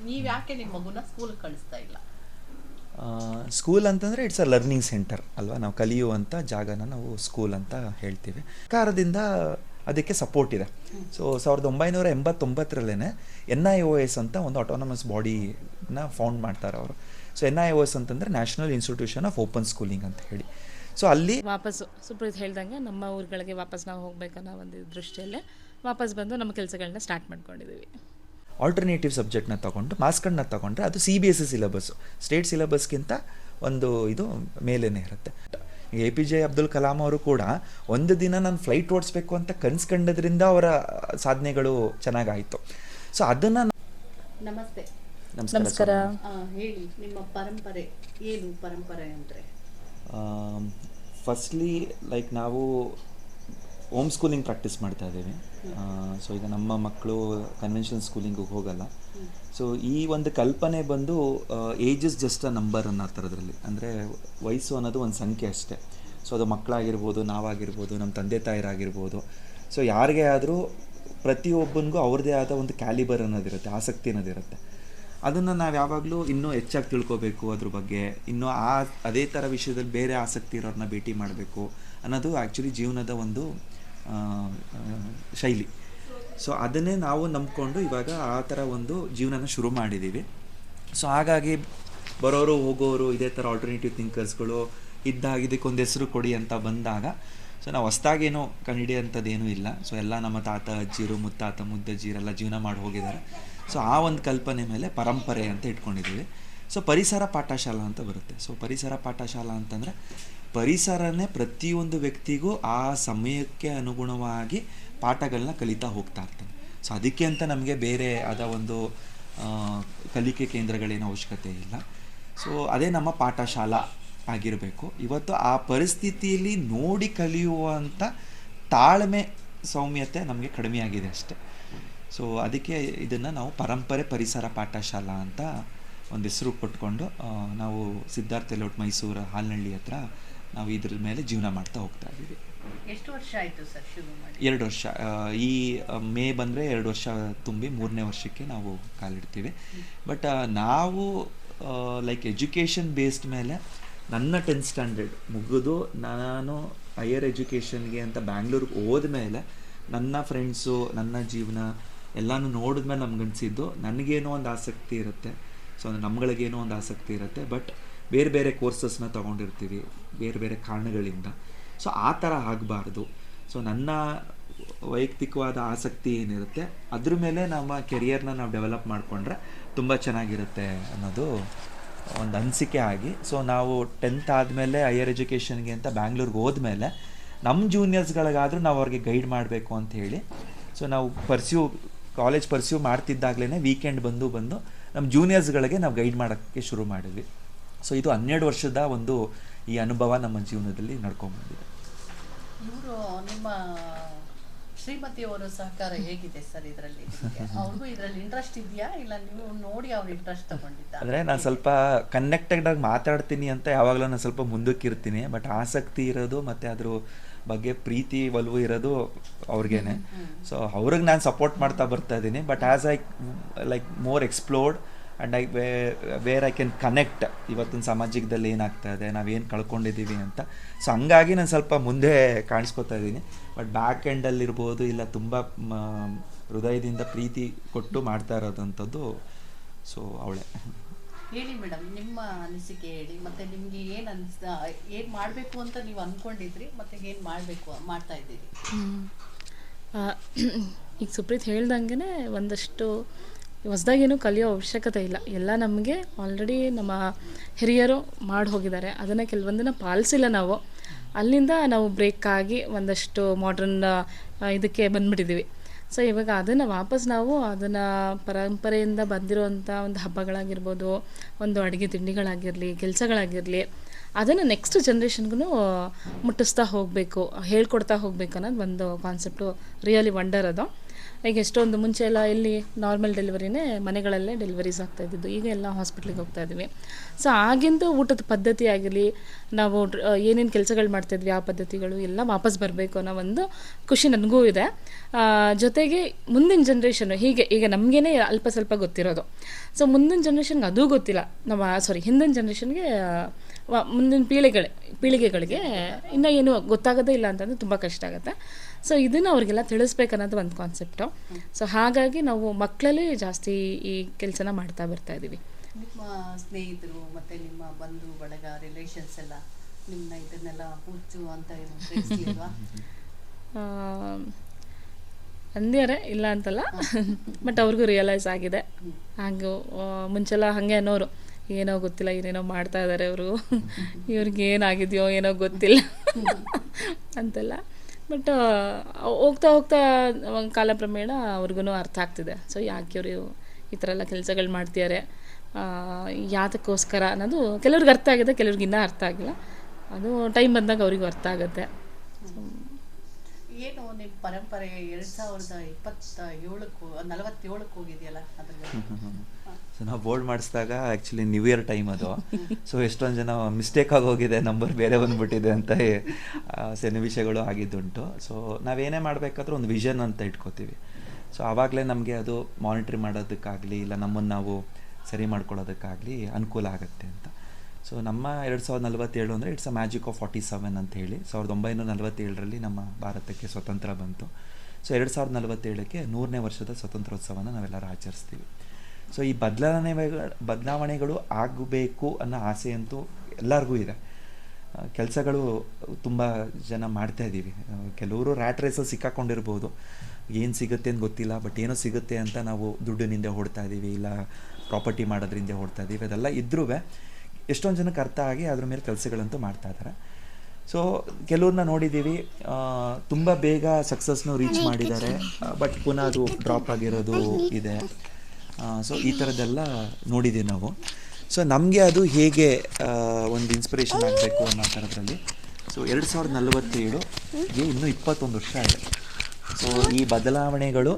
ನೀವು ಯಾಕೆ ನಿಮ್ಮ ಮಗುನ ಸ್ಕೂಲ್ ಕಳಿಸ್ತಾ ಇಲ್ಲ? ಸ್ಕೂಲ್ ಅಂತಂದರೆ ಇಟ್ಸ್ ಅ ಲರ್ನಿಂಗ್ ಸೆಂಟರ್ ಅಲ್ವಾ, ನಾವು ಕಲಿಯುವಂಥ ಜಾಗನ ನಾವು ಸ್ಕೂಲ್ ಅಂತ ಹೇಳ್ತೀವಿ. ಸರ್ಕಾರದಿಂದ ಅದಕ್ಕೆ ಸಪೋರ್ಟ್ ಇದೆ. ಸೊ 1989 NIOS ಅಂತ ಒಂದು ಆಟೋನಮಸ್ ಬಾಡಿನ ಫೌಂಡ್ ಮಾಡ್ತಾರೆ ಅವರು. ಸೊ NIOS ಅಂತಂದರೆ national institution of open schooling ಅಂತ ಹೇಳಿ. ಸೊ ಅಲ್ಲಿ ವಾಪಸ್ಸು ಸುಪ್ರೀತ್ ಹೇಳ್ದಂಗೆ ನಮ್ಮ ಊರುಗಳಿಗೆ ವಾಪಸ್ ನಾವು ಹೋಗ್ಬೇಕನ್ನೋ ಒಂದು ದೃಷ್ಟಿಯಲ್ಲೇ ವಾಪಸ್ ಬಂದು ನಮ್ಮ ಕೆಲಸಗಳನ್ನ ಸ್ಟಾರ್ಟ್ ಮಾಡ್ಕೊಂಡಿದ್ದೀವಿ. ಆಲ್ಟರ್ನೇಟಿವ್ ಸಬ್ಜೆಕ್ಟ್ನ ತೊಗೊಂಡು ಮಾಸ್ಕನ್ನ ತೊಗೊಂಡ್ರೆ ಅದು CBSE ಸಿಲೆಬಸ್ಸು, ಸ್ಟೇಟ್ ಸಿಲೆಬಸ್ಗಿಂತ ಒಂದು ಇದು ಮೇಲೇ ಇರುತ್ತೆ. APJ ಅಬ್ದುಲ್ ಕಲಾಂ ಅವರು ಕೂಡ ಒಂದು ದಿನ ನಾನು ಫ್ಲೈಟ್ ಓಡಿಸ್ಬೇಕು ಅಂತ ಕನ್ಸ್ಕೊಂಡದ್ರಿಂದ ಅವರ ಸಾಧನೆಗಳು ಚೆನ್ನಾಗಾಯಿತು. ಸೊ ಅದನ್ನು ನಮಸ್ತೆ. ನಮಸ್ಕಾರ. ಹೇಳಿ, ನಿಮ್ಮ ಪರಂಪರೆ ಏನು? ಪರಂಪರೆ ಅಂದರೆ ಫಸ್ಟ್ಲಿ ಲೈಕ್ ನಾವು ಹೋಮ್ ಸ್ಕೂಲಿಂಗ್ ಪ್ರಾಕ್ಟೀಸ್ ಮಾಡ್ತಾ ಇದ್ದೀವಿ. ಸೊ ಈಗ ನಮ್ಮ ಮಕ್ಕಳು ಕನ್ವೆನ್ಷನಲ್ ಸ್ಕೂಲಿಂಗಿಗೆ ಹೋಗಲ್ಲ. ಸೊ ಈ ಒಂದು ಕಲ್ಪನೆ ಬಂದು age is just a number ಅನ್ನೋ ಥರದ್ರಲ್ಲಿ, ಅಂದರೆ ವಯಸ್ಸು ಅನ್ನೋದು ಒಂದು ಸಂಖ್ಯೆ ಅಷ್ಟೇ. ಸೊ ಅದು ಮಕ್ಕಳಾಗಿರ್ಬೋದು, ನಾವಾಗಿರ್ಬೋದು, ನಮ್ಮ ತಂದೆ ತಾಯಿರಾಗಿರ್ಬೋದು. ಸೊ ಯಾರಿಗೇ ಆದರೂ ಪ್ರತಿಯೊಬ್ಬನಿಗೂ ಅವ್ರದ್ದೇ ಆದ ಒಂದು ಕ್ಯಾಲಿಬರ್ ಅನ್ನೋದಿರುತ್ತೆ, ಆಸಕ್ತಿ ಅನ್ನೋದಿರುತ್ತೆ. ಅದನ್ನು ನಾವು ಯಾವಾಗಲೂ ಇನ್ನೂ ಹೆಚ್ಚಾಗಿ ತಿಳ್ಕೊಬೇಕು, ಅದ್ರ ಬಗ್ಗೆ ಇನ್ನೂ ಅದೇ ಥರ ವಿಷಯದಲ್ಲಿ ಬೇರೆ ಆಸಕ್ತಿ ಇರೋರನ್ನ ಭೇಟಿ ಮಾಡಬೇಕು ಅನ್ನೋದು ಆ್ಯಕ್ಚುಲಿ ಜೀವನದ ಒಂದು ಶೈಲಿ. ಸೊ ಅದನ್ನೇ ನಾವು ನಂಬ್ಕೊಂಡು ಇವಾಗ ಆ ಥರ ಒಂದು ಜೀವನನ ಶುರು ಮಾಡಿದ್ದೀವಿ. ಸೊ ಹಾಗಾಗಿ ಬರೋರು ಹೋಗೋರು ಇದೇ ಥರ ಆಲ್ಟರ್ನೇಟಿವ್ ಥಿಂಕರ್ಸ್ಗಳು ಇದ್ದಾಗ ಇದಕ್ಕೊಂದು ಹೆಸರು ಕೊಡಿ ಅಂತ ಬಂದಾಗ, ಸೊ ನಾವು ಹೊಸ್ದಾಗೇನೋ ಕಂಡುಹಿಡಿಯೋಂಥದ್ದೇನೂ ಇಲ್ಲ. ಸೊ ಎಲ್ಲ ನಮ್ಮ ತಾತ ಅಜ್ಜಿರು, ಮುತ್ತಾತ ಮುದ್ದಜ್ಜಿರೆಲ್ಲ ಜೀವನ ಮಾಡಿ ಹೋಗಿದ್ದಾರೆ. ಸೊ ಆ ಒಂದು ಕಲ್ಪನೆ ಮೇಲೆ ಪರಂಪರೆ ಅಂತ ಇಟ್ಕೊಂಡಿದ್ದೀವಿ. ಸೊ ಪರಿಸರ ಪಾಠಶಾಲಾ ಅಂತ ಬರುತ್ತೆ. ಸೊ ಪರಿಸರ ಪಾಠಶಾಲಾ ಅಂತಂದರೆ ಪರಿಸರನೇ ಪ್ರತಿಯೊಂದು ವ್ಯಕ್ತಿಗೂ ಆ ಸಮಯಕ್ಕೆ ಅನುಗುಣವಾಗಿ ಪಾಠಗಳನ್ನ ಕಲಿತಾ ಹೋಗ್ತಾ ಇರ್ತಾನೆ. ಸೊ ಅದಕ್ಕೆ ಅಂತ ನಮಗೆ ಬೇರೆ ಆದ ಒಂದು ಕಲಿಕೆ ಕೇಂದ್ರಗಳೇನೋ ಅವಶ್ಯಕತೆ ಇಲ್ಲ. ಸೊ ಅದೇ ನಮ್ಮ ಪಾಠಶಾಲಾ ಆಗಿರಬೇಕು. ಇವತ್ತು ಆ ಪರಿಸ್ಥಿತಿಯಲ್ಲಿ ನೋಡಿ ಕಲಿಯುವಂಥ ತಾಳ್ಮೆ, ಸೌಮ್ಯತೆ ನಮಗೆ ಕಡಿಮೆಯಾಗಿದೆ ಅಷ್ಟೆ. ಸೊ ಅದಕ್ಕೆ ಇದನ್ನು ನಾವು ಪರಂಪರೆ ಪರಿಸರ ಪಾಠಶಾಲಾ ಅಂತ ಒಂದು ಹೆಸರು ಕೊಟ್ಕೊಂಡು ನಾವು ಸಿದ್ಧಾರ್ಥ ಲೇಔಟ್ ಮೈಸೂರು ಹಾಲ್ನಳ್ಳಿ ಹತ್ರ ನಾವು ಇದ್ರ ಮೇಲೆ ಜೀವನ ಮಾಡ್ತಾ ಹೋಗ್ತಾ ಇದ್ದೀವಿ. ಎಷ್ಟು ವರ್ಷ ಆಯಿತು ಸರ್ ಶುರು ಮಾಡಿ? 2 ವರ್ಷ. ಈ ಮೇ ಬಂದರೆ 2 ವರ್ಷ ತುಂಬಿ 3ನೇ ವರ್ಷಕ್ಕೆ ನಾವು ಕಾಲಿಡ್ತೀವಿ. ಬಟ್ ನಾವು ಲೈಕ್ ಎಜುಕೇಷನ್ ಬೇಸ್ಡ್ ಮೇಲೆ ನನ್ನ 10th ಸ್ಟ್ಯಾಂಡರ್ಡ್ ಮುಗಿದು ನಾನು ಹೈಯರ್ ಎಜುಕೇಷನ್ಗೆ ಅಂತ ಬ್ಯಾಂಗ್ಳೂರಿಗೆ ಹೋದ್ಮೇಲೆ ನನ್ನ ಫ್ರೆಂಡ್ಸು, ನನ್ನ ಜೀವನ ಎಲ್ಲನೂ ನೋಡಿದ್ಮೇಲೆ ನಮ್ಗನ್ಸಿದ್ದು ನನಗೇನೋ ಒಂದು ಆಸಕ್ತಿ ಇರುತ್ತೆ. ಸೊ ನಮ್ಗಳಿಗೇನೋ ಒಂದು ಆಸಕ್ತಿ ಇರುತ್ತೆ, ಬಟ್ ಬೇರೆ ಬೇರೆ ಕೋರ್ಸಸ್ನ ತೊಗೊಂಡಿರ್ತೀವಿ ಬೇರೆ ಬೇರೆ ಕಾರಣಗಳಿಂದ. ಸೊ ಆ ಥರ ಆಗಬಾರ್ದು. ಸೊ ನನ್ನ ವೈಯಕ್ತಿಕವಾದ ಆಸಕ್ತಿ ಏನಿರುತ್ತೆ ಅದ್ರ ಮೇಲೆ ನಮ್ಮ ಕೆರಿಯರ್ನ ನಾವು ಡೆವಲಪ್ ಮಾಡಿಕೊಂಡ್ರೆ ತುಂಬ ಚೆನ್ನಾಗಿರುತ್ತೆ ಅನ್ನೋದು ಒಂದು ಅನಿಸಿಕೆ ಆಗಿ, ಸೊ ನಾವು 10th ಆದಮೇಲೆ ಹೈಯರ್ ಎಜುಕೇಷನ್ಗೆ ಅಂತ ಬ್ಯಾಂಗ್ಳೂರ್ಗೆ ಹೋದ್ಮೇಲೆ ನಮ್ಮ ಜೂನಿಯರ್ಸ್ಗಳಿಗಾದರೂ ನಾವು ಅವ್ರಿಗೆ ಗೈಡ್ ಮಾಡಬೇಕು ಅಂತ ಹೇಳಿ, ಸೊ ನಾವು ಕಾಲೇಜ್ ಪರ್ಸ್ಯೂ ಮಾಡ್ತಿದ್ದಾಗಲೇ ವೀಕೆಂಡ್ ಬಂದು ನಮ್ಮ ಜೂನಿಯರ್ಸ್ಗಳಿಗೆ ನಾವು ಗೈಡ್ ಮಾಡೋಕ್ಕೆ ಶುರು ಮಾಡಿದ್ವಿ. ಸೊ ಇದು 12 ವರ್ಷದ ಒಂದು ಈ ಅನುಭವ ನಮ್ಮ ಜೀವನದಲ್ಲಿ ನಡ್ಕೊಂಡ್ಬಂದಿದೆ. ಇವರು ನಿಮ್ಮ ಶ್ರೀಮತಿಯವರ ಸಹಕಾರ ಹೇಗಿದೆ ಸರ್ ಇದರಲ್ಲಿ? ಅವ್ರಿಗೂ ಇದರಲ್ಲಿ ಇಂಟ್ರೆಸ್ಟ್ ಇದೆಯಾ, ಇಲ್ಲ ನೀವು ನೋಡಿ ಅವ್ರ ಇಂಟ್ರೆಸ್ಟ್ ತಗೊಂಡಿದ್ದ? ಅಂದರೆ ನಾನು ಸ್ವಲ್ಪ ಕನೆಕ್ಟೆಡ್ ಆಗಿ ಮಾತಾಡ್ತೀನಿ ಅಂತ ಯಾವಾಗಲೂ ನಾನು ಸ್ವಲ್ಪ ಮುಂದಕ್ಕಿರ್ತೀನಿ, ಬಟ್ ಆಸಕ್ತಿ ಇರೋದು ಮತ್ತು ಅದ್ರ ಬಗ್ಗೆ ಪ್ರೀತಿ ಒಲವು ಇರೋದು ಅವ್ರಿಗೇನೆ. ಸೊ ಅವ್ರಿಗೆ ನಾನು ಸಪೋರ್ಟ್ ಮಾಡ್ತಾ ಬರ್ತಾ ಇದ್ದೀನಿ. But as I like more explored and where I can connect ಇವತ್ತಿನ ಸಮಾಜದಲ್ಲಿ ಏನಾಗ್ತಾ ಇದೆ, ನಾವೇನು ಕಳ್ಕೊಂಡಿದ್ದೀವಿ ಅಂತ. ಸೊ ಹಂಗಾಗಿ ನಾನು ಸ್ವಲ್ಪ ಮುಂದೆ ಕಾಣಿಸ್ಕೊತಾ ಇದ್ದೀನಿ. ಬಟ್ ಬ್ಯಾಕ್ ಎಂಡಲ್ಲಿರ್ಬೋದು ಇಲ್ಲ ತುಂಬ ಹೃದಯದಿಂದ ಪ್ರೀತಿ ಕೊಟ್ಟು ಮಾಡ್ತಾ ಇರೋದಂಥದ್ದು ಸೊ ಅವಳೇ. ಹೇಳಿ ಮೇಡಮ್, ನಿಮ್ಮ ಅನಿಸಿಕೆ ಹೇಳಿ. ಮತ್ತು ನಿಮಗೆ ಏನು ಏನು ಮಾಡಬೇಕು ಅಂತ ನೀವು ಅಂದ್ಕೊಂಡಿದ್ರಿ, ಮತ್ತು ಏನು ಮಾಡ್ತಾ ಇದ್ದೀರಿ? ಈಗ ಸುಪ್ರೀತ್ ಹೇಳ್ದಂಗೆ ಒಂದಷ್ಟು ಹೊಸ್ದಾಗೇನು ಕಲಿಯೋ ಅವಶ್ಯಕತೆ ಇಲ್ಲ. ಎಲ್ಲ ನಮಗೆ ಆಲ್ರೆಡಿ ನಮ್ಮ ಹಿರಿಯರು ಮಾಡಿ ಹೋಗಿದ್ದಾರೆ. ಅದನ್ನು ಕೆಲವೊಂದನ್ನು ಪಾಲಿಸಿಲ್ಲ ನಾವು. ಅಲ್ಲಿಂದ ನಾವು ಬ್ರೇಕ್ ಆಗಿ ಒಂದಷ್ಟು ಮಾಡ್ರನ್ ಇದಕ್ಕೆ ಬಂದುಬಿಟ್ಟಿದ್ದೀವಿ. ಸೊ ಇವಾಗ ಅದನ್ನು ವಾಪಸ್ ನಾವು ಅದನ್ನು ಪರಂಪರೆಯಿಂದ ಬಂದಿರೋವಂಥ ಒಂದು ಹಬ್ಬಗಳಾಗಿರ್ಬೋದು, ಒಂದು ಅಡುಗೆ ತಿಂಡಿಗಳಾಗಿರಲಿ, ಕೆಲಸಗಳಾಗಿರಲಿ, ಅದನ್ನು ನೆಕ್ಸ್ಟ್ ಜನ್ರೇಷನ್ಗೂ ಮುಟ್ಟಿಸ್ತಾ ಹೋಗಬೇಕು, ಹೇಳ್ಕೊಡ್ತಾ ಹೋಗ್ಬೇಕು ಅನ್ನೋದು ಒಂದು ಕಾನ್ಸೆಪ್ಟು ರಿಯಲಿ ವಂಡರ್ ಅದು. ಈಗ ಎಷ್ಟೊಂದು ಮುಂಚೆ ಎಲ್ಲ ಎಲ್ಲಿ ನಾರ್ಮಲ್ ಡೆಲಿವರಿನೇ ಮನೆಗಳಲ್ಲೇ ಡೆಲಿವರೀಸ್ ಆಗ್ತಾಯಿದ್ದು, ಈಗ ಎಲ್ಲ ಹಾಸ್ಪಿಟ್ಲಿಗೆ ಹೋಗ್ತಾ ಇದ್ದೀವಿ. ಸೊ ಆಗಿಂದು ಊಟದ ಪದ್ಧತಿ ಆಗಲಿ, ನಾವು ಏನೇನು ಕೆಲಸಗಳು ಮಾಡ್ತಾಯಿದ್ವಿ ಆ ಪದ್ಧತಿಗಳು ಎಲ್ಲ ವಾಪಸ್ ಬರಬೇಕು ಅನ್ನೋ ಒಂದು ಖುಷಿ ನನಗೂ ಇದೆ. ಜೊತೆಗೆ ಮುಂದಿನ ಜನ್ರೇಷನ್ನು ಹೀಗೆ ಈಗ ನಮಗೇನೆ ಅಲ್ಪ ಸ್ವಲ್ಪ ಗೊತ್ತಿರೋದು, ಸೊ ಮುಂದಿನ ಜನ್ರೇಷನ್ಗೆ ಅದೂ ಗೊತ್ತಿಲ್ಲ. ಹಿಂದಿನ ಜನ್ರೇಷನ್ಗೆ ಮುಂದಿನ ಪೀಳಿಗೆಗಳಿಗೆ ಇನ್ನೂ ಏನು ಗೊತ್ತಾಗೋದೇ ಇಲ್ಲ ಅಂತಂದರೆ ತುಂಬ ಕಷ್ಟ ಆಗುತ್ತೆ. ಸೊ ಇದನ್ನು ಅವ್ರಿಗೆಲ್ಲ ತಿಳಿಸ್ಬೇಕನ್ನೋದು ಒಂದು ಕಾನ್ಸೆಪ್ಟು. ಸೊ ಹಾಗಾಗಿ ನಾವು ಮಕ್ಕಳಲ್ಲಿ ಜಾಸ್ತಿ ಈ ಕೆಲಸನ ಮಾಡ್ತಾ ಬರ್ತಾ ಇದ್ದೀವಿ. ನಿಮ್ಮ ಸ್ನೇಹಿತರು ಮತ್ತು ನಿಮ್ಮ ಬಂಧು ಬಳಗ ರಿಲೇಷನ್ಸ್ ಎಲ್ಲ ನಿಮ್ಮನ್ನ ಇದನ್ನೆಲ್ಲ ಹುಚ್ಚು ಅಂತ ಏನು ತಿಳಿಸ್ಲಿಲ್ವಾ? ಅಂದ್ಯಾರೆ ಇಲ್ಲ ಅಂತಲ್ಲ, ಬಟ್ ಅವ್ರಿಗೂ ರಿಯಲೈಸ್ ಆಗಿದೆ. ಹಾಗೂ ಮುಂಚೆಲ್ಲ ಹಾಗೆ ಅನ್ನೋರು, ಏನೋ ಗೊತ್ತಿಲ್ಲ ಏನೇನೋ ಮಾಡ್ತಾ ಇದ್ದಾರೆ ಅವರು, ಇವ್ರಿಗೆ ಏನಾಗಿದೆಯೋ ಏನೋ ಗೊತ್ತಿಲ್ಲ ಅಂತೆಲ್ಲ. ಬಟ್ ಹೋಗ್ತಾ ಹೋಗ್ತಾ ಕಾಲಕ್ರಮೇಣ ಅವ್ರಿಗೂ ಅರ್ಥ ಆಗ್ತಿದೆ. ಸೊ ಯಾಕೆ ಇವರು ಈ ಥರ ಎಲ್ಲ ಕೆಲಸಗಳು ಮಾಡ್ತಿದ್ದಾರೆ, ಯಾತಕ್ಕೋಸ್ಕರ ಅನ್ನೋದು ಕೆಲವ್ರಿಗೆ ಅರ್ಥ ಆಗಿದೆ, ಕೆಲವ್ರಿಗೆ ಇನ್ನೂ ಅರ್ಥ ಆಗಿಲ್ಲ. ಅದು ಟೈಮ್ ಬಂದಾಗ ಅವರಿಗೂ ಅರ್ಥ ಆಗುತ್ತೆ. ಏನು ನಿಮ್ಮ ಪರಂಪರೆ 2047 ಹೋಗಿದೆಯಲ್ಲ ಅದ್ರಲ್ಲಿ? ಸೊ ನಾವು ಬೋರ್ಡ್ ಮಾಡಿಸಿದಾಗ ಆ್ಯಕ್ಚುಲಿ ನ್ಯೂ ಇಯರ್ ಟೈಮ್ ಅದು. ಸೊ ಎಷ್ಟೊಂದು ಜನ ಮಿಸ್ಟೇಕ್ ಆಗೋಗಿದೆ, ನಂಬರ್ ಬೇರೆ ಬಂದುಬಿಟ್ಟಿದೆ ಅಂತ ಸನ್ನಿವೇಶಗಳು ಆಗಿದ್ದುಂಟು. ಸೊ ನಾವೇನೇ ಮಾಡಬೇಕಾದ್ರೂ ಒಂದು ವಿಷನ್ ಅಂತ ಇಟ್ಕೋತೀವಿ. ಸೊ ಆವಾಗಲೇ ನಮಗೆ ಅದು ಮಾನಿಟ್ರಿ ಮಾಡೋದಕ್ಕಾಗಲಿ ಇಲ್ಲ ನಮ್ಮನ್ನು ನಾವು ಸರಿ ಮಾಡ್ಕೊಳ್ಳೋದಕ್ಕಾಗಲಿ ಅನುಕೂಲ ಆಗುತ್ತೆ ಅಂತ. ಸೊ ನಮ್ಮ 2047 ಅಂದರೆ ಇಟ್ಸ್ ಅ ಮ್ಯಾಜಿಕ್ ಆಫ್ 47 ಅಂತ ಹೇಳಿ 1947ರಲ್ಲಿ ನಮ್ಮ ಭಾರತಕ್ಕೆ ಸ್ವತಂತ್ರ ಬಂತು. ಸೊ 2047ಕ್ಕೆ 100ನೇ ವರ್ಷದ ಸ್ವತಂತ್ರೋತ್ಸವನ ನಾವೆಲ್ಲರೂ ಆಚರಿಸ್ತೀವಿ. ಸೊ ಈ ಬದಲಾವಣೆಗಳು ಆಗಬೇಕು ಅನ್ನೋ ಆಸೆ ಅಂತೂ ಎಲ್ಲರಿಗೂ ಇದೆ. ಕೆಲಸಗಳು ತುಂಬ ಜನ ಮಾಡ್ತಾಯಿದ್ದೀವಿ. ಕೆಲವರು ರ್ಯಾಟ್ ರೇಸಲ್ಲಿ ಸಿಕ್ಕಾಕೊಂಡಿರ್ಬೋದು, ಏನು ಸಿಗುತ್ತೆ ಅಂತ ಗೊತ್ತಿಲ್ಲ, ಬಟ್ ಏನೋ ಸಿಗುತ್ತೆ ಅಂತ ನಾವು ದುಡ್ಡಿನಿಂದ ಹೊಡ್ತಾ ಇದ್ದೀವಿ, ಇಲ್ಲ ಪ್ರಾಪರ್ಟಿ ಮಾಡೋದ್ರಿಂದ ಹೊಡ್ತಾ ಇದ್ದೀವಿ. ಅದೆಲ್ಲ ಇದ್ರೂ ಎಷ್ಟೊಂದು ಜನಕ್ಕೆ ಅರ್ಥ ಆಗಿ ಅದ್ರ ಮೇಲೆ ಕೆಲಸಗಳಂತೂ ಮಾಡ್ತಾ ಇದ್ದಾರೆ. ಸೊ ಕೆಲವ್ರನ್ನ ನೋಡಿದ್ದೀವಿ, ತುಂಬ ಬೇಗ ಸಕ್ಸಸ್ನು ರೀಚ್ ಮಾಡಿದ್ದಾರೆ, ಬಟ್ ಪುನಃ ಅದು ಡ್ರಾಪ್ ಆಗಿರೋದು ಇದೆ. ಸೊ ಈ ಥರದ್ದೆಲ್ಲ ನೋಡಿದ್ದೀವಿ ನಾವು. ಸೊ ನಮಗೆ ಅದು ಹೇಗೆ ಒಂದು ಇನ್ಸ್ಪಿರೇಷನ್ ಆಗಬೇಕು ಅನ್ನೋ ಥರದ್ರಲ್ಲಿ. ಸೊ 2047ಗೆ ಇನ್ನೂ 21 ವರ್ಷ ಇದೆ. ಸೊ ಈ ಬದಲಾವಣೆಗಳು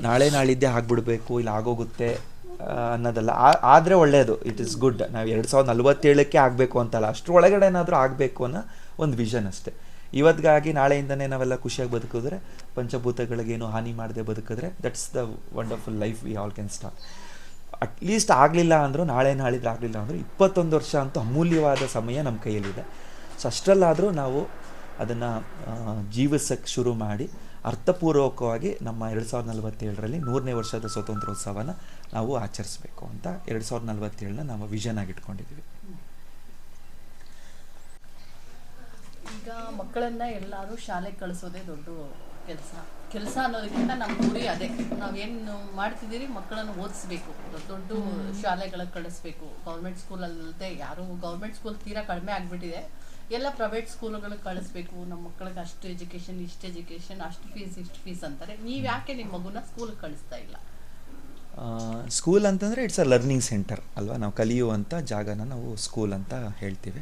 ನಾಳೆ ನಾಳಿದ್ದೇ ಆಗಿಬಿಡ್ಬೇಕು, ಇಲ್ಲ ಆಗೋಗುತ್ತೆ ಅನ್ನೋದಲ್ಲ. ಆದರೆ ಒಳ್ಳೆಯದು, ಇಟ್ ಈಸ್ ಗುಡ್. ನಾವು 2047ಕ್ಕೆ ಆಗಬೇಕು ಅಂತಲ್ಲ, ಅಷ್ಟರ ಒಳಗಡೆ ಏನಾದರೂ ಆಗಬೇಕು ಅನ್ನೋ ಒಂದು ವಿಷನ್ ಅಷ್ಟೇ. ಇವತ್ತಿಗಾಗಿ ನಾಳೆಯಿಂದನೇ ನಾವೆಲ್ಲ ಖುಷಿಯಾಗಿ ಬದುಕಿದ್ರೆ, ಪಂಚಭೂತಗಳಿಗೇನು ಹಾನಿ ಮಾಡದೆ ಬದುಕಿದ್ರೆ, that's the wonderful life we all can start. At least ಆಗಲಿಲ್ಲ ಅಂದರೂ ನಾಳಿದ್ದು ಆಗಲಿಲ್ಲ ಅಂದರೂ 21 ವರ್ಷ ಅಂತೂ ಅಮೂಲ್ಯವಾದ ಸಮಯ ನಮ್ಮ ಕೈಯಲ್ಲಿದೆ. ಸೊ ಅಷ್ಟರಲ್ಲಾದರೂ ನಾವು ಅದನ್ನು ಜೀವಿಸೋಕ್ಕೆ ಶುರು ಮಾಡಿ ಅರ್ಥಪೂರ್ವಕವಾಗಿ ನಮ್ಮ 2047ರಲ್ಲಿ 100ನೇ ವರ್ಷದ ಸ್ವತಂತ್ರೋತ್ಸವನ ನಾವು ಆಚರಿಸಬೇಕು ಅಂತ 2047ನ ನಾವು ವಿಷನ್ ಆಗಿ ಇಟ್ಕೊಂಡಿದ್ದೀವಿ. ಈಗ ಮಕ್ಕಳನ್ನ ಎಲ್ಲರೂ ಶಾಲೆಗೆ ಕಳಿಸೋದೇ ದೊಡ್ಡ ಕೆಲಸ ಅನ್ನೋದಕ್ಕಿಂತ ನಮ್ಮ ಗುರಿ ಅದೇ. ನಾವೇನು ಮಾಡ್ತಿದ್ದೀರಿ, ಮಕ್ಕಳನ್ನು ಓದಿಸ್ಬೇಕು, ದೊಡ್ಡ ಶಾಲೆಗಳಿಗೆ ಕಳಿಸ್ಬೇಕು. ಗೌರ್ಮೆಂಟ್ ಸ್ಕೂಲಲ್ಲದೆ ಯಾರು ಗೌರ್ಮೆಂಟ್ ಸ್ಕೂಲ್ ತೀರಾ ಕಡಿಮೆ ಆಗಿಬಿಟ್ಟಿದೆ, ಎಲ್ಲ ಪ್ರೈವೇಟ್ ಸ್ಕೂಲುಗಳಿಗೆ ಕಳಿಸ್ಬೇಕು. ನಮ್ಮ ಮಕ್ಕಳಿಗೆ ಅಷ್ಟು ಎಜುಕೇಷನ್, ಇಷ್ಟು ಎಜುಕೇಷನ್, ಅಷ್ಟು ಫೀಸ್ ಅಂತಾರೆ. ನೀವು ಯಾಕೆ ನಿಮ್ಮ ಮಗುನ ಸ್ಕೂಲಿಗೆ ಕಳಿಸ್ತಾ ಇಲ್ಲ? ಸ್ಕೂಲ್ ಅಂತಂದರೆ ಇಟ್ಸ್ ಅ ಲರ್ನಿಂಗ್ ಸೆಂಟರ್ ಅಲ್ವಾ, ನಾವು ಕಲಿಯುವಂಥ ಜಾಗನ ನಾವು ಸ್ಕೂಲ್ ಅಂತ ಹೇಳ್ತೀವಿ.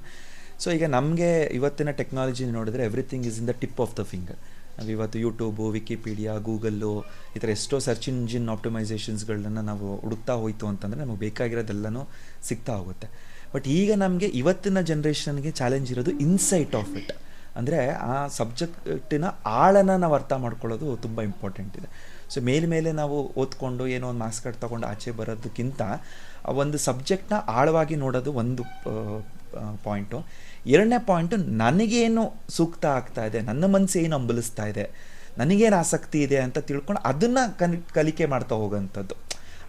ಸೊ ಈಗ ನಮಗೆ ಇವತ್ತಿನ ಟೆಕ್ನಾಲಜಿ ನೋಡಿದ್ರೆ everything is in the tip of the finger. ನಾವು ಇವತ್ತು ಯೂಟ್ಯೂಬು, ವಿಕಿಪೀಡಿಯಾ, ಗೂಗಲ್ಲು ಈ ಥರ ಎಷ್ಟೋ ಸರ್ಚ್ ಇಂಜಿನ್ ಆಪ್ಟಿಮೈಸೇಷನ್ಸ್ಗಳನ್ನ ನಾವು ಹುಡುಕ್ತಾ ಹೋಯಿತು ಅಂತಂದರೆ ನಮಗೆ ಬೇಕಾಗಿರೋದೆಲ್ಲನೂ ಸಿಗ್ತಾ ಹೋಗುತ್ತೆ. ಬಟ್ ಈಗ ನಮಗೆ ಇವತ್ತಿನ ಜನ್ರೇಷನ್ಗೆ ಚಾಲೆಂಜ್ ಇರೋದು ಇನ್ಸೈಟ್ ಆಫ್ ಇಟ್. ಅಂದರೆ ಆ ಸಬ್ಜೆಕ್ಟಿನ ಆಳನ ನಾವು ಅರ್ಥ ಮಾಡ್ಕೊಳ್ಳೋದು ತುಂಬ ಇಂಪಾರ್ಟೆಂಟ್ ಇದೆ. ಸೊ ಮೇಲೆ ನಾವು ಓದ್ಕೊಂಡು ಏನೋ ಒಂದು ಮಾರ್ಕ್ಸ್ ಕಾರ್ಡ್ ತೊಗೊಂಡು ಆಚೆ ಬರೋದಕ್ಕಿಂತ ಒಂದು ಸಬ್ಜೆಕ್ಟ್ನ ಆಳವಾಗಿ ನೋಡೋದು ಒಂದು ಪಾಯಿಂಟು. ಎರಡನೇ ಪಾಯಿಂಟು, ನನಗೇನು ಸೂಕ್ತ ಆಗ್ತಾ ಇದೆ, ನನ್ನ ಮನಸ್ಸು ಏನು ಹಂಬಲಿಸ್ತಾ ಇದೆ, ನನಗೇನು ಆಸಕ್ತಿ ಇದೆ ಅಂತ ತಿಳ್ಕೊಂಡು ಅದನ್ನು ಕಲಿಕೆ ಮಾಡ್ತಾ ಹೋಗೋಂಥದ್ದು,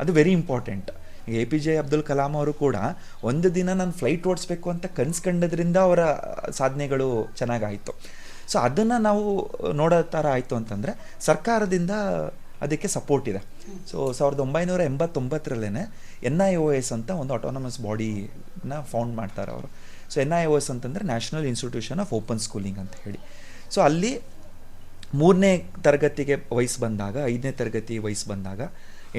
ಅದು ವೆರಿ ಇಂಪಾರ್ಟೆಂಟ್. ಈಗ APJ ಅಬ್ದುಲ್ ಕಲಾಂ ಅವರು ಕೂಡ ಒಂದು ದಿನ ನಾನು ಫ್ಲೈಟ್ ಓಡಿಸ್ಬೇಕು ಅಂತ ಕನ್ಸ್ಕೊಂಡದ್ರಿಂದ ಅವರ ಸಾಧನೆಗಳು ಚೆನ್ನಾಗಾಯಿತು. ಸೊ ಅದನ್ನು ನಾವು ನೋಡೋ ಥರ ಆಯಿತು ಅಂತಂದರೆ ಸರ್ಕಾರದಿಂದ ಅದಕ್ಕೆ ಸಪೋರ್ಟ್ ಇದೆ. ಸೊ 1989ರಲ್ಲೇ NIOS ಅಂತ ಒಂದು ಆಟೋನಮಸ್ ಬಾಡಿನ ಫೌಂಡ್ ಮಾಡ್ತಾರೆ ಅವರು. ಸೊ NIOS ಅಂತಂದರೆ national institution of open schooling ಅಂತ ಹೇಳಿ. ಸೊ ಅಲ್ಲಿ 3ನೇ ತರಗತಿಗೆ ವಯಸ್ಸು ಬಂದಾಗ, 5ನೇ ತರಗತಿ ವಯಸ್ಸು ಬಂದಾಗ,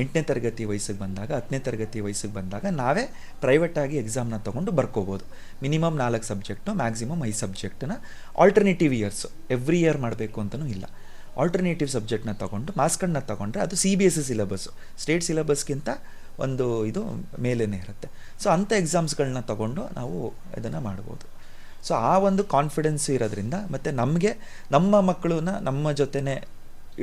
8ನೇ ತರಗತಿ ವಯಸ್ಸಿಗೆ ಬಂದಾಗ, 10ನೇ ತರಗತಿ ವಯಸ್ಸಿಗೆ ಬಂದಾಗ ನಾವೇ ಪ್ರೈವೇಟಾಗಿ ಎಕ್ಸಾಮ್ನ ತೊಗೊಂಡು ಬರ್ಕೋಬೋದು. ಮಿನಿಮಮ್ 4 ಸಬ್ಜೆಕ್ಟು, ಮ್ಯಾಕ್ಸಿಮಮ್ 5 ಸಬ್ಜೆಕ್ಟನ್ನ ಆಲ್ಟರ್ನೇಟಿವ್ ಇಯರ್ಸು, ಎವ್ರಿ ಇಯರ್ ಮಾಡಬೇಕು ಅಂತಲೂ ಇಲ್ಲ. ಆಲ್ಟರ್ನೇಟಿವ್ ಸಬ್ಜೆಕ್ಟ್ನ ತೊಗೊಂಡು ಮಾರ್ಕ್ಸ್ ಕಾರ್ಡ್ನ ತೊಗೊಂಡ್ರೆ ಅದು CBSE ಸಿಲೆಬಸ್ಸು, ಸ್ಟೇಟ್ ಸಿಲೆಬಸ್ಗಿಂತ ಒಂದು ಇದು ಮೇಲೇ ಇರುತ್ತೆ. ಸೊ ಅಂಥ ಎಕ್ಸಾಮ್ಸ್ಗಳನ್ನ ತೊಗೊಂಡು ನಾವು ಇದನ್ನು ಮಾಡ್ಬೋದು. ಸೊ ಆ ಒಂದು ಕಾನ್ಫಿಡೆನ್ಸ್ ಇರೋದ್ರಿಂದ ಮತ್ತು ನಮಗೆ ನಮ್ಮ ಮಕ್ಕಳನ್ನ ನಮ್ಮ ಜೊತೆನೇ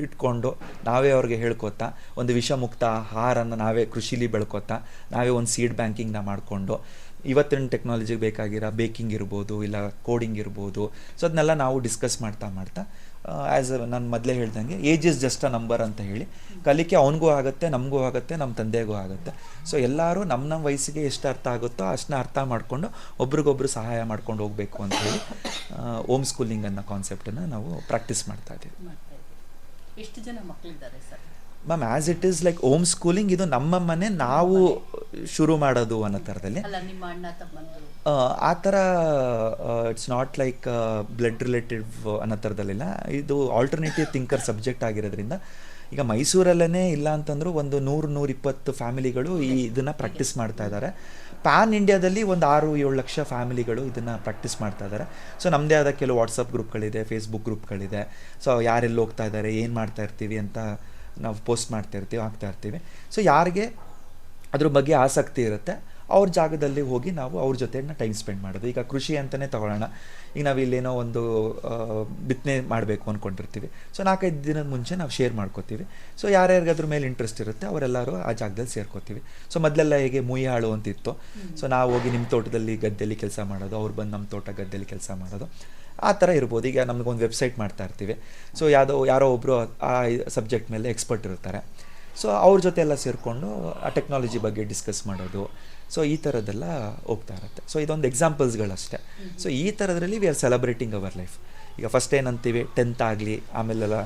ಇಟ್ಕೊಂಡು ನಾವೇ ಅವ್ರಿಗೆ ಹೇಳ್ಕೊತಾ ಒಂದು ವಿಷಮುಕ್ತ ಆಹಾರನ ನಾವೇ ಕೃಷಿಲಿ ಬೆಳ್ಕೊತಾ ನಾವೇ ಒಂದು ಸೀಡ್ ಬ್ಯಾಂಕಿಂಗ್ನ ಮಾಡಿಕೊಂಡು ಇವತ್ತಿನ ಟೆಕ್ನಾಲಜಿಗೆ ಬೇಕಾಗಿರೋ ಬೇಕಿಂಗ್ ಇರ್ಬೋದು, ಇಲ್ಲ ಕೋಡಿಂಗ್ ಇರ್ಬೋದು, ಸೊ ಅದನ್ನೆಲ್ಲ ನಾವು ಡಿಸ್ಕಸ್ ಮಾಡ್ತಾ ಆ್ಯಸ್ ನಾನು ಮೊದಲೇ ಹೇಳ್ದಂಗೆ age is just a number ಅಂತ ಹೇಳಿ ಕಲಿಕೆ ಅವನಿಗೂ ಆಗುತ್ತೆ, ನಮಗೂ ಆಗುತ್ತೆ, ನಮ್ಮ ತಂದೆಗೂ ಆಗುತ್ತೆ. ಸೊ ಎಲ್ಲರೂ ನಮ್ಮ ವಯಸ್ಸಿಗೆ ಎಷ್ಟು ಅರ್ಥ ಆಗುತ್ತೋ ಅಷ್ಟನ್ನ ಅರ್ಥ ಮಾಡಿಕೊಂಡು ಒಬ್ರಿಗೊಬ್ರು ಸಹಾಯ ಮಾಡ್ಕೊಂಡು ಹೋಗಬೇಕು ಅಂತ ಹೇಳಿ ಹೋಮ್ ಸ್ಕೂಲಿಂಗ್ ಅನ್ನೋ ಕಾನ್ಸೆಪ್ಟನ್ನು ನಾವು ಪ್ರಾಕ್ಟೀಸ್ ಮಾಡ್ತಾ ಇದ್ದೀವಿ. ಎಷ್ಟು ಜನ ಮಕ್ಕಳಿದ್ದಾರೆ sir? Ma'am, as it is like home schooling ಇದು ನಮ್ಮ ಮನೆ ನಾವು ಶುರು ಮಾಡೋದು ಅನ್ನೋ ಥರದಲ್ಲಿ. ಅಲ್ಲ, ನಿಮ್ಮ ಅಣ್ಣ ತಮ್ಮಂದಿರು ಆ ಥರ it's not like blood relative ಅನ್ನೋ ಥರದಲ್ಲಿಲ್ಲ. ಇದು ಆಲ್ಟರ್ನೇಟಿವ್ ಥಿಂಕರ್ ಸಬ್ಜೆಕ್ಟ್ ಆಗಿರೋದ್ರಿಂದ ಈಗ ಮೈಸೂರಲ್ಲೇ ಇಲ್ಲ ಅಂತಂದ್ರೂ ಒಂದು 100-120 ಫ್ಯಾಮಿಲಿಗಳು ಇದನ್ನು ಪ್ರಾಕ್ಟೀಸ್ ಮಾಡ್ತಾ ಇದ್ದಾರೆ. ಪ್ಯಾನ್ ಇಂಡಿಯಾದಲ್ಲಿ ಒಂದು 6-7 ಲಕ್ಷ ಫ್ಯಾಮಿಲಿಗಳು ಇದನ್ನು ಪ್ರಾಕ್ಟೀಸ್ ಮಾಡ್ತಾ ಇದ್ದಾರೆ. ಸೊ ನಮ್ಮದೇ ಆದ ಕೆಲವು ವಾಟ್ಸಪ್ ಗ್ರೂಪ್ಗಳಿದೆ, ಫೇಸ್ಬುಕ್ ಗ್ರೂಪ್ಗಳಿದೆ. ಸೊ ಯಾರೆಲ್ಲಿ ಹೋಗ್ತಾ ಇದ್ದಾರೆ, ಏನು ಮಾಡ್ತಾ ಇರ್ತೀವಿ ಅಂತ ನಾವು ಪೋಸ್ಟ್ ಮಾಡ್ತಾ ಇರ್ತೀವಿ, ಆಗ್ತಾ ಇರ್ತೀವಿ. ಸೊ ಯಾರಿಗೆ ಅದ್ರ ಬಗ್ಗೆ ಆಸಕ್ತಿ ಇರುತ್ತೆ ಅವ್ರ ಜಾಗದಲ್ಲಿ ಹೋಗಿ ನಾವು ಅವ್ರ ಜೊತೆನ ಟೈಮ್ ಸ್ಪೆಂಡ್ ಮಾಡೋದು. ಈಗ ಕೃಷಿ ಅಂತಲೇ ತಗೊಳ್ಳೋಣ. ಈಗ ನಾವು ಇಲ್ಲೇನೋ ಒಂದು ಬಿತ್ತನೆ ಮಾಡಬೇಕು ಅಂದ್ಕೊಂಡಿರ್ತೀವಿ. ಸೊ 4-5 ದಿನದ ಮುಂಚೆ ನಾವು ಶೇರ್ ಮಾಡ್ಕೋತೀವಿ. ಸೊ ಯಾರ್ಯಾರಿಗೆ ಅದ್ರ ಮೇಲೆ ಇಂಟ್ರೆಸ್ಟ್ ಇರುತ್ತೆ ಅವರೆಲ್ಲರೂ ಆ ಜಾಗದಲ್ಲಿ ಸೇರ್ಕೋತೀವಿ. ಸೊ ಮೊದಲೆಲ್ಲ ಹೇಗೆ ಮುಯ್ಯಾಳು ಅಂತಿತ್ತು. ಸೊ ನಾವು ಹೋಗಿ ನಿಮ್ಮ ತೋಟದಲ್ಲಿ ಗದ್ದೆಯಲ್ಲಿ ಕೆಲಸ ಮಾಡೋದು, ಅವ್ರು ಬಂದು ನಮ್ಮ ತೋಟ ಗದ್ದೆಯಲ್ಲಿ ಕೆಲಸ ಮಾಡೋದು, ಆ ಥರ ಇರ್ಬೋದು. ಈಗ ನಮಗೊಂದು ವೆಬ್ಸೈಟ್ ಮಾಡ್ತಾ ಇರ್ತೀವಿ. ಸೊ ಯಾರೋ ಒಬ್ಬರು ಆ ಸಬ್ಜೆಕ್ಟ್ ಮೇಲೆ ಎಕ್ಸ್ಪರ್ಟ್ ಇರ್ತಾರೆ. ಸೊ ಅವ್ರ ಜೊತೆ ಎಲ್ಲ ಸೇರಿಕೊಂಡು ಆ ಟೆಕ್ನಾಲಜಿ ಬಗ್ಗೆ ಡಿಸ್ಕಸ್ ಮಾಡೋದು. ಸೊ ಈ ಥರದ್ದೆಲ್ಲ ಹೋಗ್ತಾ ಇರುತ್ತೆ. ಸೊ ಇದೊಂದು ಎಕ್ಸಾಂಪಲ್ಸ್ಗಳಷ್ಟೇ. ಸೊ ಈ ಥರದ್ರಲ್ಲಿ we are celebrating our life. ಈಗ ಫಸ್ಟ್ ಏನಂತೀವಿ, 10th ಆಗಲಿ, ಆಮೇಲೆಲ್ಲ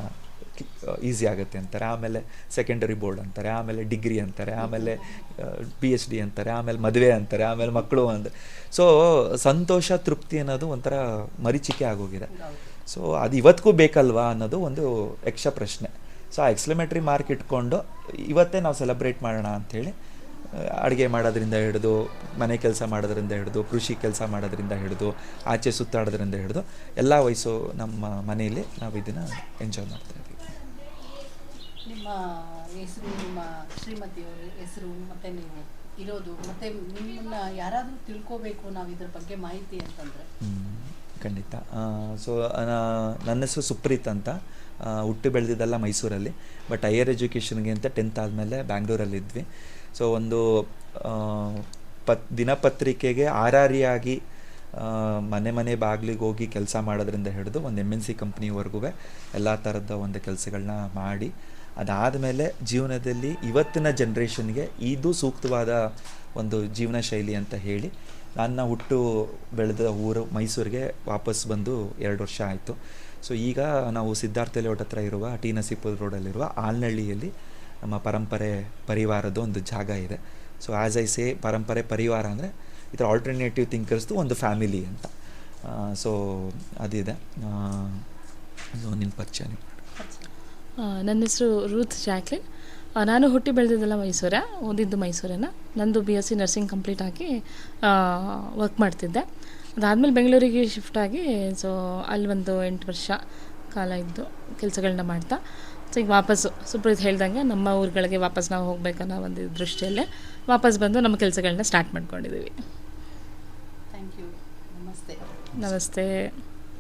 ಈಸಿ ಆಗುತ್ತೆ ಅಂತಾರೆ, ಆಮೇಲೆ ಸೆಕೆಂಡರಿ ಬೋರ್ಡ್ ಅಂತಾರೆ, ಆಮೇಲೆ ಡಿಗ್ರಿ ಅಂತಾರೆ, ಆಮೇಲೆ PhD ಅಂತಾರೆ, ಆಮೇಲೆ ಮದುವೆ ಅಂತಾರೆ, ಆಮೇಲೆ ಮಕ್ಕಳು ಅಂದರೆ. ಸೊ ಸಂತೋಷ, ತೃಪ್ತಿ ಅನ್ನೋದು ಒಂಥರ ಮರೀಚಿಕೆ ಆಗೋಗಿದೆ. ಸೊ ಅದು ಇವತ್ತಿಗೂ ಬೇಕಲ್ವಾ ಅನ್ನೋದು ಒಂದು ಯಕ್ಷ ಪ್ರಶ್ನೆ. ಸೊ ಆ ಎಕ್ಸ್ಕ್ಲಮೇಟರಿ ಮಾರ್ಕ್ ಇಟ್ಕೊಂಡು ಇವತ್ತೇ ನಾವು ಸೆಲೆಬ್ರೇಟ್ ಮಾಡೋಣ ಅಂಥೇಳಿ ಅಡುಗೆ ಮಾಡೋದ್ರಿಂದ ಹಿಡಿದು, ಮನೆ ಕೆಲಸ ಮಾಡೋದ್ರಿಂದ ಹಿಡಿದು, ಕೃಷಿ ಕೆಲಸ ಮಾಡೋದ್ರಿಂದ ಹಿಡಿದು, ಆಚೆ ಸುತ್ತಾಡೋದ್ರಿಂದ ಹಿಡಿದು ಎಲ್ಲ ವಯಸ್ಸು ನಮ್ಮ ಮನೆಯಲ್ಲಿ ನಾವು ಇದನ್ನು ಎಂಜಾಯ್ ಮಾಡ್ತಾ ಇದ್ದೀವಿ. ನಿಮ್ಮ ಹೆಸರು, ನಿಮ್ಮ ಶ್ರೀಮತಿಯವರ ಹೆಸರು, ಮತ್ತು ನೀವು ಇರೋದು, ಮತ್ತು ನಿಮ್ಮನ್ನು ಯಾರಾದರೂ ತಿಳ್ಕೋಬೇಕು ನಾವು ಇದ್ರ ಬಗ್ಗೆ ಮಾಹಿತಿ ಅಂತಂದರೆ? ಖಂಡಿತ. ಸೊ ನನ್ನ ಹೆಸರು ಸುಪ್ರೀತ್ ಅಂತ. ಹುಟ್ಟು ಬೆಳೆದಿದ್ದೆಲ್ಲ ಮೈಸೂರಲ್ಲಿ, ಬಟ್ ಹೈಯರ್ ಎಜುಕೇಷನ್ಗೆ ಅಂತ 10th ಆದಮೇಲೆ ಬ್ಯಾಂಗ್ಳೂರಲ್ಲಿದ್ವಿ. ಸೊ ಒಂದು ದಿನಪತ್ರಿಕೆಗೆ ಆಗಿ ಮನೆ ಬಾಗಿಲಿಗೆ ಹೋಗಿ ಕೆಲಸ ಮಾಡೋದ್ರಿಂದ ಹಿಡಿದು ಒಂದು MNC ಕಂಪ್ನಿವರೆಗೂ ಎಲ್ಲ ಥರದ ಒಂದು ಕೆಲಸಗಳನ್ನ ಮಾಡಿ, ಅದಾದಮೇಲೆ ಜೀವನದಲ್ಲಿ ಇವತ್ತಿನ ಜನ್ರೇಷನ್ಗೆ ಇದು ಸೂಕ್ತವಾದ ಒಂದು ಜೀವನ ಶೈಲಿ ಅಂತ ಹೇಳಿ ನನ್ನ ಹುಟ್ಟು ಬೆಳೆದ ಊರು ಮೈಸೂರಿಗೆ ವಾಪಸ್ ಬಂದು 2 ವರ್ಷ ಆಯಿತು. ಸೊ ಈಗ ನಾವು ಸಿದ್ಧಾರ್ಥ ಲೇಔಟ್ ಹತ್ರ ಇರುವ ಟಿ ನರಸೀಪುರ ರೋಡಲ್ಲಿರುವ ಆಲ್ನಹಳ್ಳಿಯಲ್ಲಿ ನಮ್ಮ ಪರಂಪರೆ ಪರಿವಾರದ ಒಂದು ಜಾಗ ಇದೆ. ಸೊ ಆ್ಯಸ್ ಐ ಸೇ, ಪರಂಪರೆ ಪರಿವಾರ ಅಂದರೆ ಈ ಥರ ಆಲ್ಟರ್ನೇಟಿವ್ ಥಿಂಕರ್ಸ್ದು ಒಂದು ಫ್ಯಾಮಿಲಿ ಅಂತ. ಸೊ ಅದಿದೆ. ಸೊ ನಿನ್ನ ಪರಿಚಯ ನೀವು? ನನ್ನ ಹೆಸರು ರೂತ್ ಜಾಕ್ಲಿನ್. ನಾನು ಹುಟ್ಟಿ ಬೆಳೆದಿದ್ದೆಲ್ಲ ಮೈಸೂರೇ, ಓದಿದ್ದು ಮೈಸೂರನ್ನು. ನಂದು BSc ನರ್ಸಿಂಗ್ ಕಂಪ್ಲೀಟ್ ಆಗಿ ವರ್ಕ್ ಮಾಡ್ತಿದ್ದೆ. ಅದಾದಮೇಲೆ ಬೆಂಗಳೂರಿಗೆ ಶಿಫ್ಟ್ ಆಗಿ ಸೊ ಅಲ್ಲಿ ಒಂದು 8 ವರ್ಷ ಕಾಲ ಇದ್ದು ಕೆಲಸಗಳನ್ನ ಮಾಡ್ತಾ, ಸೊ ಈಗ ವಾಪಸ್ಸು ಸುಪ್ರೀತ್ ಹೇಳ್ದಂಗೆ ನಮ್ಮ ಊರುಗಳಿಗೆ ವಾಪಸ್ ನಾವು ಹೋಗ್ಬೇಕನ್ನೋ ಒಂದು ದೃಷ್ಟಿಯಲ್ಲೇ ವಾಪಸ್ ಬಂದು ನಮ್ಮ ಕೆಲಸಗಳನ್ನ ಸ್ಟಾರ್ಟ್ ಮಾಡ್ಕೊಂಡಿದ್ದೀವಿ. Thank you. ನಮಸ್ತೆ. ನಮಸ್ತೆ.